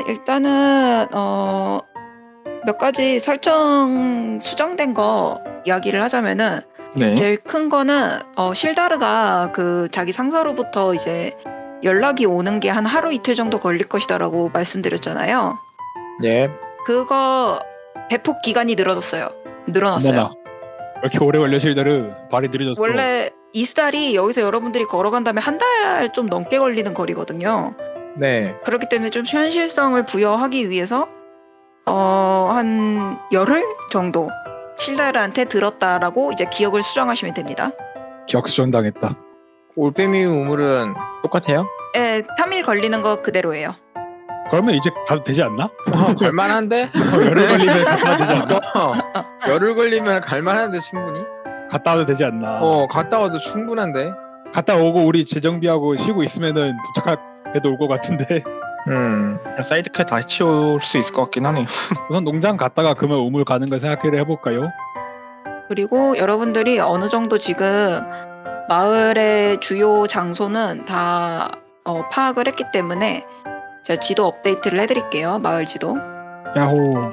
일단은 몇 가지 설정 수정된 거 이야기를 하자면은 네. 제일 큰 거는 실다르가 그 자기 상사로부터 이제 연락이 오는 게 한 하루 이틀 정도 걸릴 것이다라고 말씀드렸잖아요. 예. 그거 대폭 기간이 늘어났어요. 어머나. 왜 이렇게 오래 걸려 실다르? 발이 느려졌어. 원래 이스달이 여기서 여러분들이 걸어간 다음에 한 달 좀 넘게 걸리는 거리거든요. 네. 그렇기 때문에 좀 현실성을 부여하기 위해서 한 열흘 정도 실다르한테 들었다라고 이제 기억을 수정하시면 됩니다. 기억 수정당했다. 올빼미 우물은 똑같아요? 예, 3일 걸리는 거 그대로예요. 그러면 이제 가도 되지 않나? 갈만한데? 열흘 걸리면 가도 되지 않나? 열흘 걸리면 갈만한데 충분히? 갔다 와도 되지 않나? 갔다 와도 충분한데? 갔다 오고 우리 재정비하고 쉬고 있으면은 도착할 때도 올 것 같은데. 사이드퀘 다시 치울 수 있을 것 같긴 하네요. 우선 농장 갔다가 그러면 우물 가는 걸 생각을 해볼까요? 그리고 여러분들이 어느 정도 지금 마을의 주요 장소는 다 파악을 했기 때문에 제가 지도 업데이트를 해드릴게요. 마을 지도. 야호.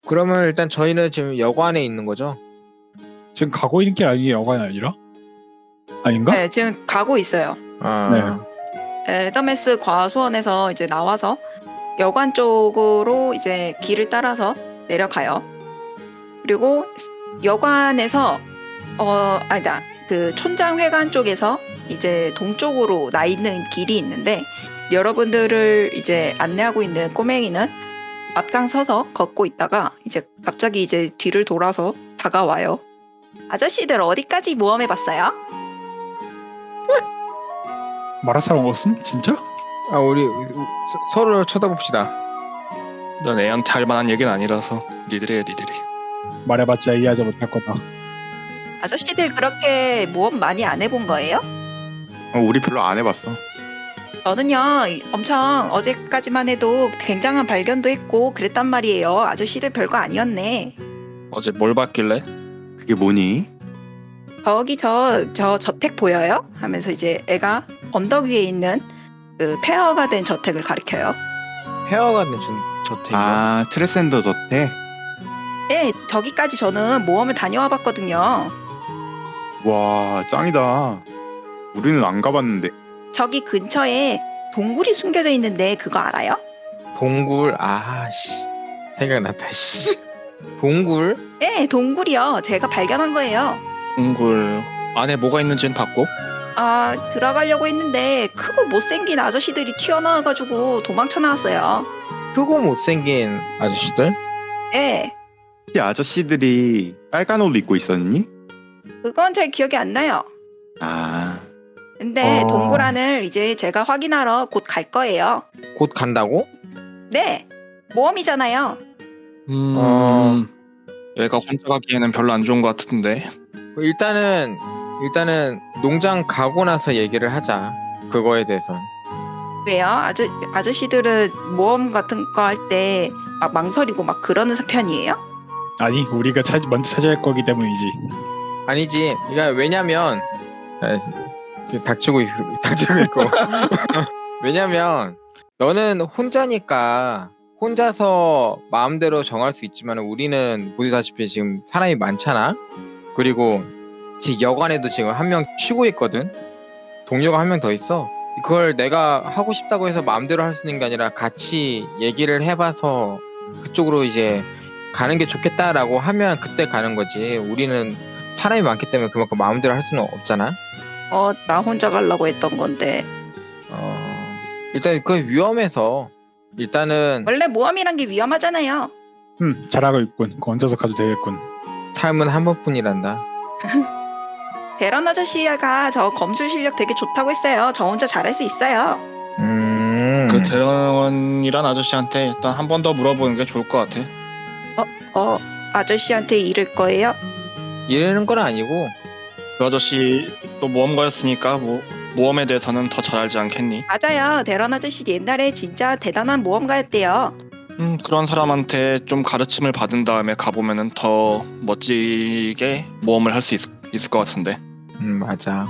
그러면 일단 저희는 지금 여관에 있는 거죠? 지금 가고 있는 게 아니에요, 여관이 아니라? 아닌가? 네, 지금 가고 있어요. 에더메스 과수원에서 이제 나와서 여관 쪽으로 이제 길을 따라서 내려가요. 그리고 여관에서 그 촌장회관 쪽에서 이제 동쪽으로 나 있는 길이 있는데 여러분들을 이제 안내하고 있는 꼬맹이는 앞장서서 걷고 있다가 이제 갑자기 이제 뒤를 돌아서 다가와요. 아저씨들 어디까지 모험해봤어요? 말할 사람 없음? 진짜? 우리 서로 쳐다봅시다. 난 애한테 할 만한 얘기는 아니라서 니들이 해 니들이. 말해봤자 이해하지 못할 거다. 아저씨들 그렇게 모험 많이 안 해본 거예요? 우리 별로 안 해봤어. 저는요 엄청 어제까지만 해도 굉장한 발견도 했고 그랬단 말이에요. 아저씨들 별거 아니었네. 어제 뭘 봤길래? 그게 뭐니? 저기 저 저택 보여요? 하면서 이제 애가 언덕 위에 있는 그 폐허가 된 저택을 가리켜요. 폐허가 된 저택이요? 트레센더 저택? 네, 저기까지 저는 모험을 다녀와 봤거든요. 와, 짱이다. 우리는 안 가봤는데. 저기 근처에 동굴이 숨겨져 있는데 그거 알아요? 동굴? 생각났다. 동굴? 네, 동굴이요. 제가 발견한 거예요. 동굴 안에 뭐가 있는지는 봤고. 들어가려고 했는데 크고 못생긴 아저씨들이 튀어나와가지고 도망쳐 나왔어요. 크고 못생긴 아저씨들? 네, 혹시 아저씨들이 빨간 옷 입고 있었니? 그건 잘 기억이 안 나요. 근데 동굴 안을 이제 제가 확인하러 곧 갈 거예요. 곧 간다고? 네, 모험이잖아요. 얘가 혼자 가기에는 별로 안 좋은 것 같은데. 일단은 농장 가고 나서 얘기를 하자. 그거에 대해선. 왜요? 아저씨들은 모험 같은 거 할 때 막 망설이고 막 그러는 편이에요? 아니, 우리가 먼저 찾아야 할 거기 때문이지. 아니지. 그러니까 왜냐면 지금 닥치고 있고. 왜냐면 너는 혼자니까 혼자서 마음대로 정할 수 있지만 우리는 보시다시피 지금 사람이 많잖아. 그리고 지금 여관에도 지금 한 명 쉬고 있거든. 동료가 한 명 더 있어. 그걸 내가 하고 싶다고 해서 마음대로 할 수 있는 게 아니라 같이 얘기를 해봐서 그쪽으로 이제 가는 게 좋겠다라고 하면 그때 가는 거지. 우리는 사람이 많기 때문에 그만큼 마음대로 할 수는 없잖아. 나 혼자 가려고 했던 건데. 일단 그게 위험해서 일단은 원래 모험이란 게 위험하잖아요. 잘하고 있군. 혼자서 가도 되겠군. 삶은 한 번뿐이란다. 대런 아저씨가 저 검술 실력 되게 좋다고 했어요. 저 혼자 잘할 수 있어요. 그 대런이란 아저씨한테 일단 한 번 더 물어보는 게 좋을 것 같아. 아저씨한테 이를 거예요? 이러는 건 아니고 그 아저씨 또 모험가였으니까 뭐 모험에 대해서는 더 잘 알지 않겠니? 맞아요. 대런 아저씨 옛날에 진짜 대단한 모험가였대요. 그런 사람한테 좀 가르침을 받은 다음에 가보면은 더 멋지게 모험을 할 수 있을 것 같은데. 맞아.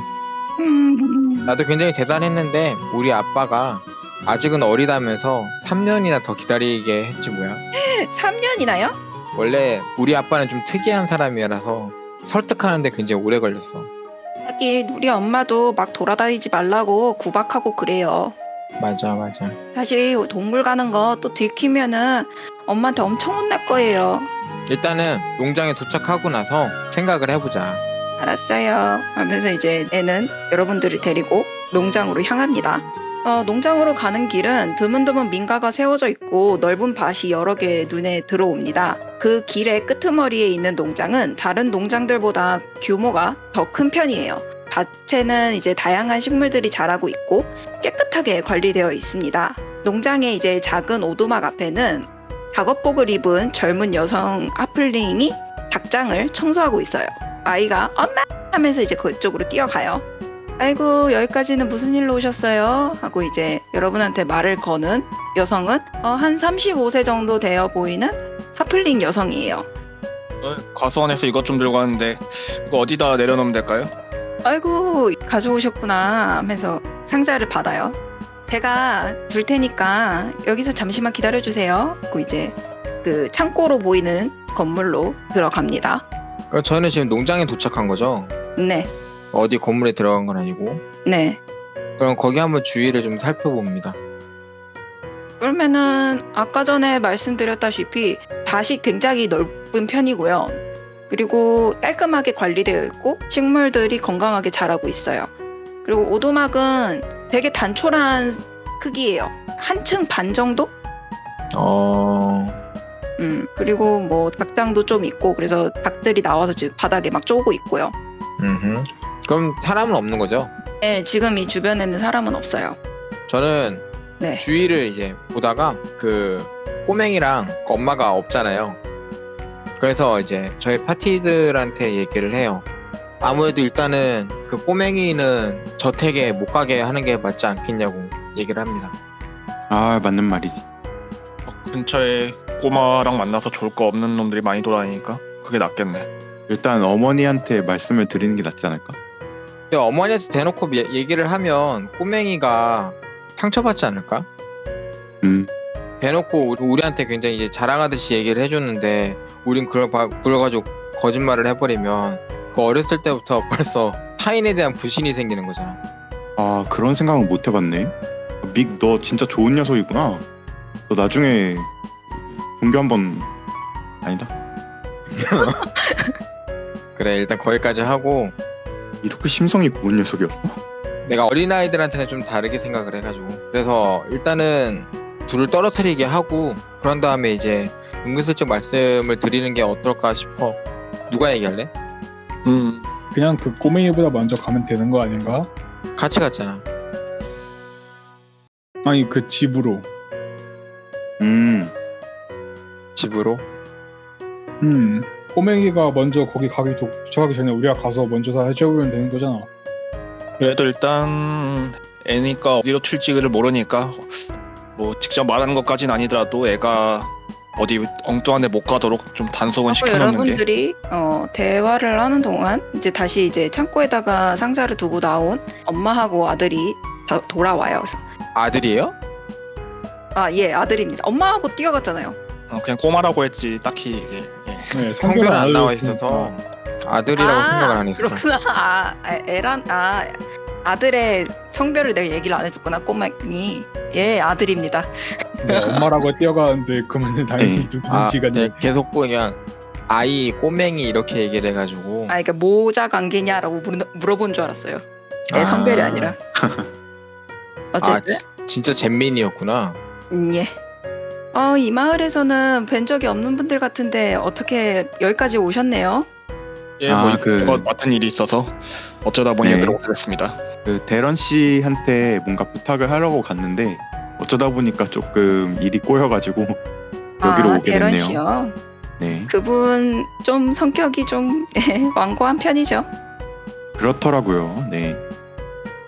나도 굉장히 대단했는데 우리 아빠가 아직은 어리다면서 3년이나 더 기다리게 했지 뭐야. 3년이나요? 원래 우리 아빠는 좀 특이한 사람이라서 설득하는데 굉장히 오래 걸렸어. 하긴 우리 엄마도 막 돌아다니지 말라고 구박하고 그래요. 맞아. 사실 동물 가는 거 또 들키면은 엄마한테 엄청 혼날 거예요. 일단은 농장에 도착하고 나서 생각을 해보자. 알았어요. 하면서 이제 애는 여러분들을 데리고 농장으로 향합니다. 농장으로 가는 길은 드문드문 민가가 세워져 있고 넓은 밭이 여러 개 눈에 들어옵니다. 그 길의 끄트머리에 있는 농장은 다른 농장들보다 규모가 더 큰 편이에요. 밭에는 이제 다양한 식물들이 자라고 있고 깨끗하게 관리되어 있습니다. 농장의 이제 작은 오두막 앞에는 작업복을 입은 젊은 여성 하플링이 닭장을 청소하고 있어요. 아이가 엄마 하면서 이제 그쪽으로 뛰어가요. 아이고 여기까지는 무슨 일로 오셨어요? 하고 이제 여러분한테 말을 거는 여성은 한 35세 정도 되어 보이는 하플링 여성이에요. 과수원에서 이것 좀 들고 왔는데 이거 어디다 내려놓으면 될까요? 아이고 가져오셨구나 하면서 상자를 받아요. 제가 줄 테니까 여기서 잠시만 기다려주세요. 하고 이제 그 창고로 보이는 건물로 들어갑니다. 그럼 저희는 지금 농장에 도착한 거죠? 네, 어디 건물에 들어간 건 아니고. 네. 그럼 거기 한번 주위를 좀 살펴봅니다. 그러면은 아까 전에 말씀드렸다시피 밭이 굉장히 넓은 편이고요. 그리고 깔끔하게 관리되어 있고 식물들이 건강하게 자라고 있어요. 그리고 오두막은 되게 단촐한 크기예요. 한 층 반 정도? 그리고 뭐 닭장도 좀 있고 그래서 닭들이 나와서 지금 바닥에 막 쪼고 있고요. 그럼 사람은 없는 거죠? 네, 지금 이 주변에는 사람은 없어요. 저는 네. 주위를 이제 보다가 그 꼬맹이랑 그 엄마가 없잖아요. 그래서 이제 저희 파티들한테 얘기를 해요. 아무래도 일단은 그 꼬맹이는 저택에 못 가게 하는 게 맞지 않겠냐고 얘기를 합니다. 아, 맞는 말이지. 근처에 꼬마랑 만나서 좋을 거 없는 놈들이 많이 돌아다니니까 그게 낫겠네. 일단 어머니한테 말씀을 드리는 게 낫지 않을까? 근데 어머니한테 대놓고 얘기를 하면 꼬맹이가 상처받지 않을까? 대놓고 우리한테 굉장히 이제 자랑하듯이 얘기를 해줬는데 우린 그래가지고 거짓말을 해버리면 그 어렸을 때부터 벌써 타인에 대한 불신이 생기는 거잖아. 아, 그런 생각은 못 해봤네. 믹, 너 진짜 좋은 녀석이구나. 너 나중에 종교 한번 아니다. 그래 일단 거기까지 하고 이렇게 심성이 고운 녀석이었어? 내가 어린아이들한테는 좀 다르게 생각을 해가지고 그래서 일단은 둘을 떨어뜨리게 하고 그런 다음에 이제 은근슬쩍 말씀을 드리는 게 어떨까 싶어. 누가 얘기할래? 그냥 그 꼬맹이보다 먼저 가면 되는 거 아닌가? 같이 갔잖아. 아니 그 집으로. 집으로? 꼬맹이가 먼저 거기 도착하기 전에 우리가 가서 먼저 다 해줘보면 되는 거잖아. 그래도 일단 애니까 어디로 튈지를 모르니까 뭐 직접 말하는 것까진 아니더라도 애가 어디 엉뚱한 데 못 가도록 좀 단속은 시켜놓는 게. 여러분들이 대화를 하는 동안 이제 다시 이제 창고에다가 상자를 두고 나온 엄마하고 아들이 돌아와요. 그래서 아들이에요? 예, 아들입니다. 엄마하고 뛰어갔잖아요. 그냥 꼬마라고 했지 딱히 이게 네, 성별은 안 나와 알려줬으니까. 있어서 아들이라고 생각을 안 했어. 그렇구나. 아들의 성별을 내가 얘기를 안 해줬구나. 꼬맹이. 예, 아들입니다. 네, 엄마라고 뛰어가는데 그러면 당연히 누군지가 네, 계속 그냥 아이 꼬맹이 이렇게 얘기를 해가지고 그러니까 모자 관계냐라고 물어본 줄 알았어요. 애 성별이 아니라. 어쨌든 진짜 잼민이었구나. 예. 이 마을에서는 뵌 적이 없는 분들 같은데 어떻게 여기까지 오셨네요? 예, 아, 뭐 그- 이거 맡은 일이 있어서 어쩌다 보니 네. 그러고 됐습니다. 그 대런 씨한테 뭔가 부탁을 하려고 갔는데 어쩌다 보니까 조금 일이 꼬여가지고 여기로 오게 대런 됐네요. 씨요. 네, 그분 좀 성격이 좀 완고한 편이죠. 그렇더라고요. 네,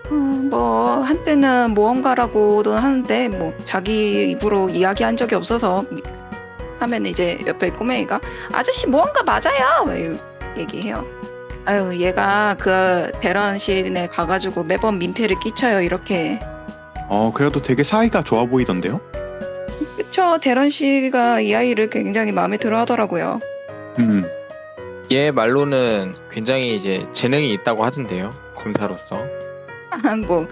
뭐 한때는 모험가라고도 하는데 뭐 자기 입으로 이야기한 적이 없어서 하면 이제 옆에 꼬맹이가 아저씨 모험가 맞아요 막 이렇게 얘기해요. 아유, 얘가 그 대런신에 가가지고 매번 민폐를 끼쳐요, 이렇게. 그래도 되게 사이가 좋아 보이던데요? 그쵸, 대런씨가 이 아이를 굉장히 마음에 들어 하더라고요. 얘 말로는 굉장히 이제 재능이 있다고 하던데요. 검사로서. 뭐,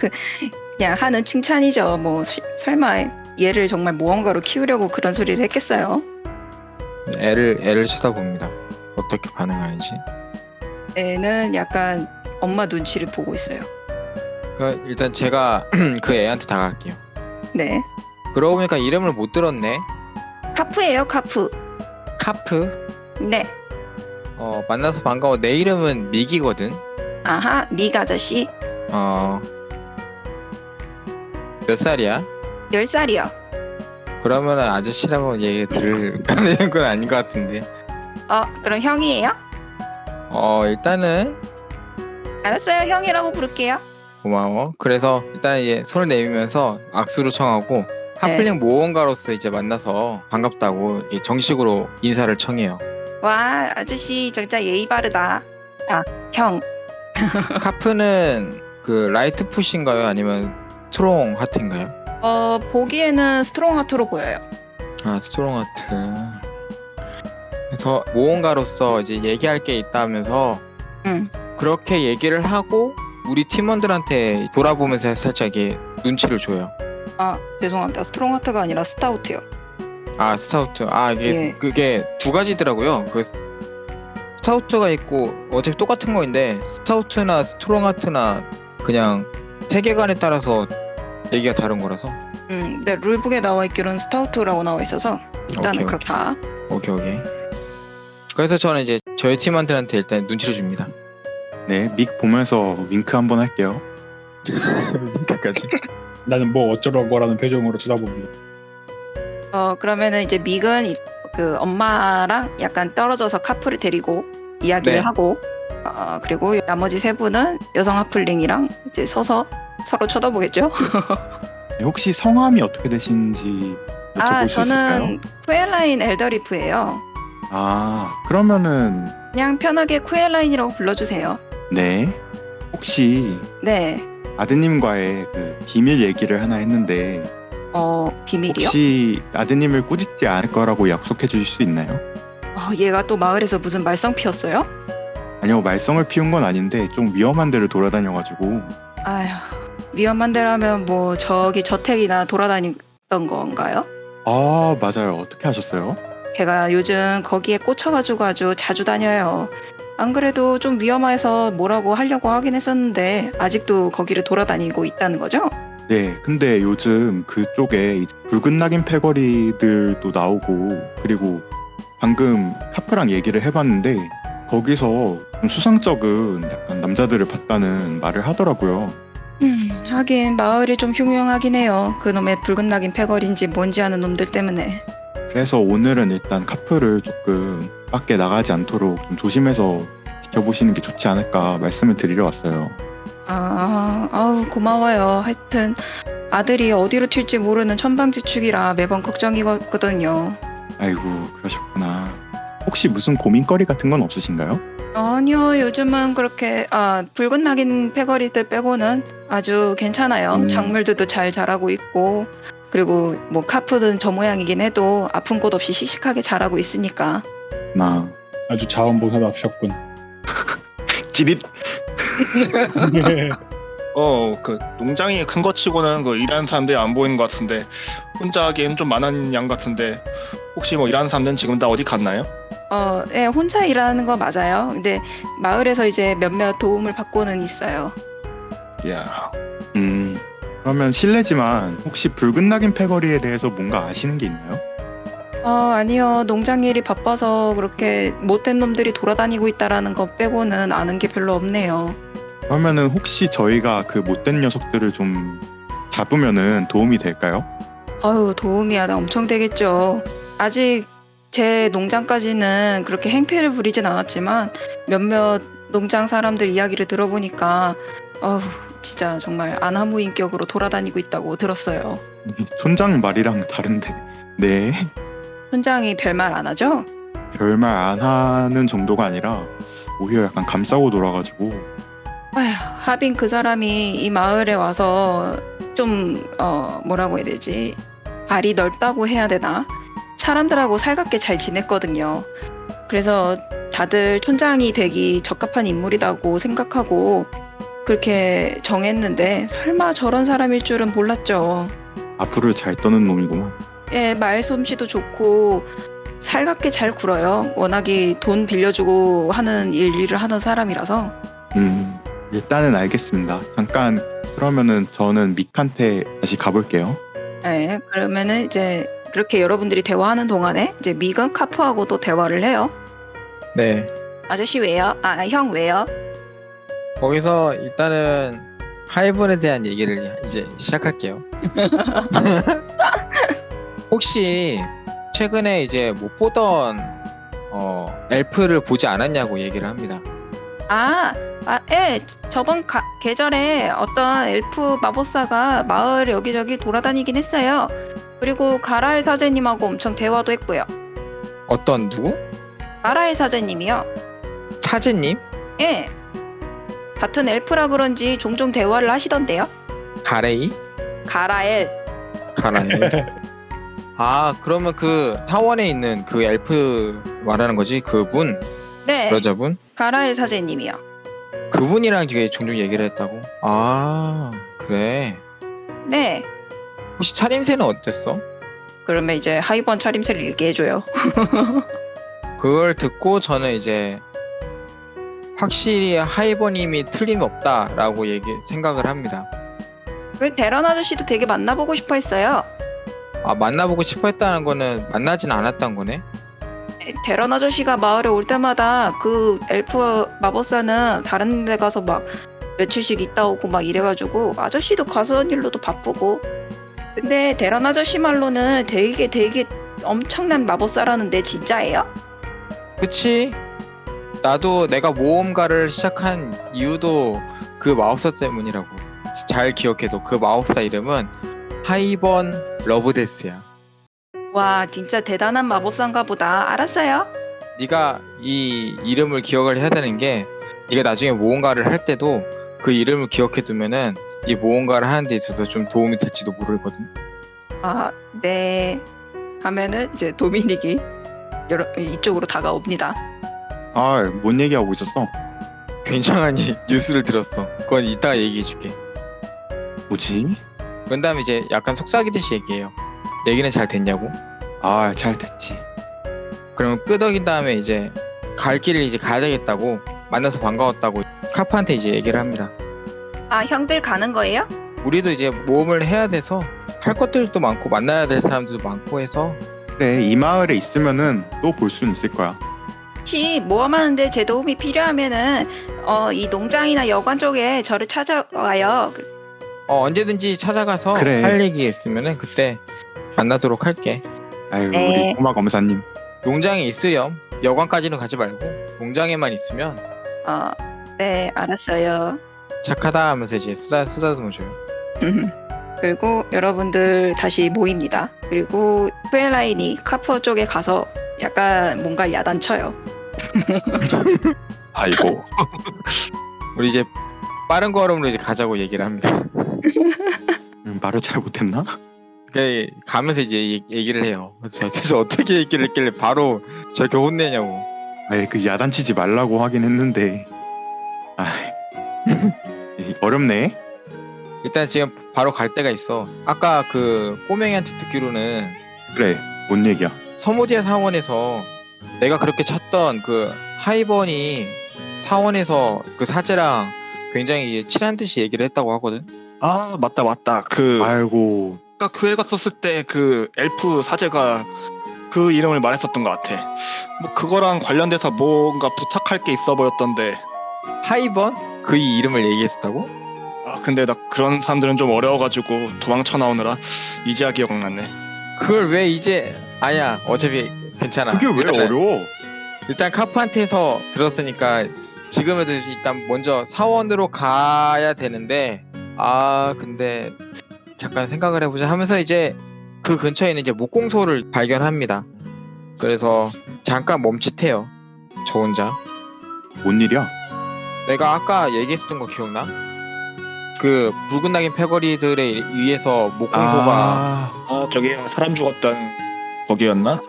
그냥 하는 칭찬이죠. 뭐, 설마 얘를 정말 모험가로 키우려고 그런 소리를 했겠어요? 애를 쳐다봅니다. 어떻게 반응하는지. 애는 약간 엄마 눈치를 보고 있어요. 일단 제가 그 애한테 다가갈게요. 네. 그러고 보니까 이름을 못 들었네. 카프예요, 카프. 카프. 네. 만나서 반가워. 내 이름은 믹이거든. 아하, 믹 아저씨. 몇 살이야? 10살이요. 그러면은 아저씨라고 얘기 들을 건 아닌 것 같은데. 그럼 형이에요? 일단은 알았어요, 형이라고 부를게요. 고마워. 그래서 일단 이제 손을 내밀면서 악수를 청하고 하플링 모험가로서 이제 만나서 반갑다고 이제 정식으로 인사를 청해요. 와, 아저씨 진짜 예의 바르다. 형. 카프는 그 라이트 푸시인가요? 아니면 스트롱 하트인가요? 보기에는 스트롱 하트로 보여요. 스트롱 하트. 그래서 모험가로서 이제 얘기할 게 있다면서 그렇게 얘기를 하고 우리 팀원들한테 돌아보면서 살짝 이게 눈치를 줘요. 죄송합니다. 스트롱 하트가 아니라 스타우트요. 스타우트. 이게 예. 그게 두 가지더라고요. 그 스타우트가 있고 어차피 똑같은 거인데 스타우트나 스트롱 하트나 그냥 세계관에 따라서 얘기가 다른 거라서. 네, 룰북에 나와 있기로는 스타우트라고 나와 있어서 일단은 오케이. 그렇다. 오케이. 그래서 저는 이제 저희 팀원들한테 일단 눈치를 줍니다. 네, 믹 보면서 윙크 한번 할게요. 윙크까지. 나는 뭐 어쩌라고라는 표정으로 쳐다봅니다. 그러면은 이제 믹은 그 엄마랑 약간 떨어져서 카프를 데리고 이야기를 네. 하고 그리고 나머지 세 분은 여성 하플링이랑 이제 서서 서로 쳐다보겠죠? 네, 혹시 성함이 어떻게 되시는지 여쭤볼 수 있을까요? 저는 쿠엘라인 엘더리프예요. 그러면은 그냥 편하게 쿠엘라인이라고 불러주세요. 네, 혹시 네. 아드님과의 그 비밀 얘기를 하나 했는데 비밀이요? 혹시 아드님을 꾸짖지 않을 거라고 약속해 주실 수 있나요? 얘가 또 마을에서 무슨 말썽 피웠어요? 아니요, 말썽을 피운 건 아닌데 좀 위험한 데를 돌아다녀가지고. 아휴, 위험한 데라면 뭐 저기 저택이나 돌아다니던 건가요? 맞아요. 어떻게 하셨어요? 걔가 요즘 거기에 꽂혀가지고 아주 자주 다녀요. 안 그래도 좀 위험해서 뭐라고 하려고 하긴 했었는데 아직도 거기를 돌아다니고 있다는 거죠? 네, 근데 요즘 그쪽에 이제 붉은 낙인 패거리들도 나오고, 그리고 방금 카프랑 얘기를 해봤는데 거기서 좀 수상쩍은 약간 남자들을 봤다는 말을 하더라고요. 하긴 마을이 좀 흉흉하긴 해요. 그놈의 붉은 낙인 패거리인지 뭔지 아는 놈들 때문에. 그래서 오늘은 일단 카프를 조금 밖에 나가지 않도록 좀 조심해서 지켜보시는 게 좋지 않을까 말씀을 드리러 왔어요. 고마워요. 하여튼 아들이 어디로 튈지 모르는 천방지축이라 매번 걱정이거든요. 아이고, 그러셨구나. 혹시 무슨 고민거리 같은 건 없으신가요? 아니요, 요즘은 그렇게 붉은 낙인 패거리들 빼고는 아주 괜찮아요. 작물들도 잘 자라고 있고, 그리고 뭐 카프는 저 모양이긴 해도 아픈 곳 없이 씩씩하게 자라고 있으니까. 아주 자원봉사답셨군. 찌릿. 그 농장이 큰 거 치고는 그 일하는 사람들이 안 보이는 것 같은데 혼자 하기엔 좀 많은 양 같은데 혹시 뭐 일하는 사람들은 지금 다 어디 갔나요? 네, 혼자 일하는 거 맞아요. 근데 마을에서 이제 몇몇 도움을 받고는 있어요. 이야. 그러면 실례지만 혹시 붉은 낙인 패거리에 대해서 뭔가 아시는 게 있나요? 아니요. 농장 일이 바빠서 그렇게 못된 놈들이 돌아다니고 있다라는 거 빼고는 아는 게 별로 없네요. 그러면은 혹시 저희가 그 못된 녀석들을 좀 잡으면은 도움이 될까요? 도움이야. 나 엄청 되겠죠. 아직 제 농장까지는 그렇게 행패를 부리진 않았지만 몇몇 농장 사람들 이야기를 들어보니까 진짜 정말 아나무인격으로 돌아다니고 있다고 들었어요. 촌장 말이랑 다른데. 네. 촌장이 별말 안 하죠? 별말 안 하는 정도가 아니라 오히려 약간 감싸고 놀아가지고 아휴, 하빈 그 사람이 이 마을에 와서 좀 뭐라고 해야 되지? 발이 넓다고 해야 되나? 사람들하고 살갑게 잘 지냈거든요. 그래서 다들 촌장이 되기 적합한 인물이라고 생각하고 그렇게 정했는데 설마 저런 사람일 줄은 몰랐죠. 앞으로 잘 떠는 놈이구만. 예, 말솜씨도 좋고 살갑게 잘 굴어요. 워낙에 돈 빌려주고 하는 일을 하는 사람이라서. 일단은 알겠습니다. 잠깐 그러면은 저는 믹한테 다시 가볼게요. 네, 그러면은 이제 그렇게 여러분들이 대화하는 동안에 이제 믹은 카프하고도 대화를 해요. 네. 아저씨 왜요? 아, 형 왜요? 거기서 일단은 하이번에 대한 얘기를 이제 시작할게요. 혹시 최근에 이제 못 보던 엘프를 보지 않았냐고 얘기를 합니다. 예, 저번 계절에 어떤 엘프 마법사가 마을 여기저기 돌아다니긴 했어요. 그리고 가라엘 사제님하고 엄청 대화도 했고요. 어떤 누구? 가라엘 사제님이요. 차즈님? 예. 같은 엘프라 그런지 종종 대화를 하시던데요. 가레이? 가라엘. 가라이. 아 그러면 그 타원에 있는 그 엘프 말하는 거지? 그분? 네. 여자분? 가라엘 사제님이요. 그분이랑 되게 종종 얘기를 했다고? 아 그래. 네. 혹시 차림새는 어땠어? 그러면 이제 하이번 차림새를 얘기해줘요. 그걸 듣고 저는 이제 확실히 하이버님이 틀림이 없다라고 생각을 합니다. 그 대란 아저씨도 되게 만나보고 싶어 했어요. 아 만나보고 싶어 했다는 거는 만나진 않았던 거네? 대란 아저씨가 마을에 올 때마다 그 엘프 마법사는 다른 데 가서 막 며칠씩 있다 오고 막 이래가지고 아저씨도 가서는 일로도 바쁘고. 근데 대란 아저씨 말로는 되게 엄청난 마법사라는데 진짜예요? 그치? 나도 내가 모험가를 시작한 이유도 그 마법사 때문이라고. 잘 기억해도 그 마법사 이름은 하이번 러브데스야. 와, 진짜 대단한 마법사인가 보다. 알았어요. 네가 이 이름을 기억을 해야 되는 게 네가 나중에 모험가를 할 때도 그 이름을 기억해 두면은 이 모험가를 하는 데 있어서 좀 도움이 될지도 모르거든. 아, 네. 하면은 이제 도미닉이 이쪽으로 다가옵니다. 뭔 얘기하고 있었어? 굉장하니 뉴스를 들었어. 그건 이따가 얘기해 줄게. 뭐지? 그런 다음에 이제 약간 속삭이듯이 얘기해요. 얘기는 잘 됐냐고. 잘 됐지. 그러면 끄덕인 다음에 이제 갈 길을 이제 가야 되겠다고, 만나서 반가웠다고 카프한테 이제 얘기를 합니다. 아, 형들 가는 거예요? 우리도 이제 모험을 해야 돼서 할 것들도 많고 만나야 될 사람들도 많고 해서. 그래, 이 마을에 있으면은 또 볼 수는 있을 거야. 혹시 모험하는데 제 도움이 필요하면은 이 농장이나 여관 쪽에 저를 찾아와요. 언제든지 찾아가서 그래. 할 얘기 있으면은 그때 만나도록 할게. 아유, 네. 우리 꼬마 검사님. 농장에 있으렴. 여관까지는 가지 말고 농장에만 있으면 네, 알았어요. 착하다 하면서 이제 쓰다듬어 줘요. 그리고 여러분들 다시 모입니다. 그리고 후엘라인이 카푸어 쪽에 가서 약간 뭔가 야단쳐요. 아이고. 우리 이제 빠른 걸음으로 이제 가자고 얘기를 합니다. 말을 잘 못했나? 그 가면서 이제 얘기를 해요. 그래서 대체 어떻게 얘기를 했길래 바로 저렇게 혼내냐고. 그 야단치지 말라고 하긴 했는데. 어렵네. 일단 지금 바로 갈 데가 있어. 아까 그 꼬맹이한테 듣기로는 그래, 뭔 얘기야? 서모지아 사원에서 내가 그렇게 찾던 그 하이번이 사원에서 그 사제랑 굉장히 친한 듯이 얘기를 했다고 하거든. 아 맞다. 아이고, 아까 교회 갔었을 때 그 엘프 사제가 그 이름을 말했었던 것 같아. 뭐 그거랑 관련돼서 뭔가 부탁할 게 있어 보였던데. 하이번? 그 이름을 얘기했었다고? 근데 나 그런 사람들은 좀 어려워가지고 도망쳐 나오느라 이제야 기억났네. 그걸 왜 이제 아니야 어차피 괜찮아. 그게 왜 일단은 어려워? 일단 카프한테서 들었으니까 지금에도 일단 먼저 사원으로 가야 되는데 근데 잠깐 생각을 해보자 하면서 이제 그 근처에 있는 이제 목공소를 발견합니다. 그래서 잠깐 멈칫해요. 저 혼자. 뭔 일이야? 내가 아까 얘기했었던 거 기억나? 그 붉은 낙인 패거리들에 의해서 목공소가 저기 사람 죽었던 거기였나?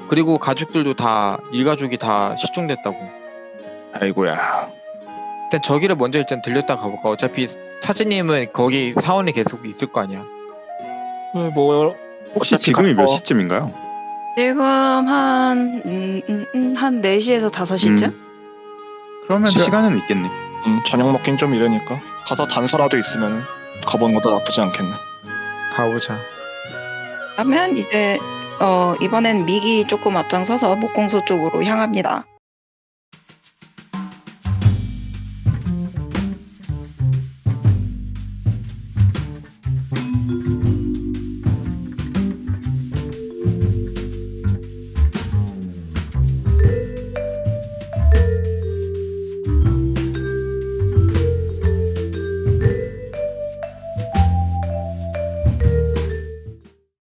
그리고 가족들도 다 일가족이 다 실종됐다고. 아이고야. 일단 저기를 먼저 일단 들렸다 가볼까? 어차피 사진님은 거기 사원이 계속 있을 거 아니야. 뭐 혹시 어차피 지금이 몇 가서- 시쯤인가요? 지금 한 4시에서 5시쯤? 그러면 시간- 시간은 있겠네. 저녁 먹긴 좀 이러니까 가서 단서라도 있으면 가보는 것도 나쁘지 않겠네. 가보자. 하면 이제 이번엔 미기 조금 앞장서서 목공소 쪽으로 향합니다.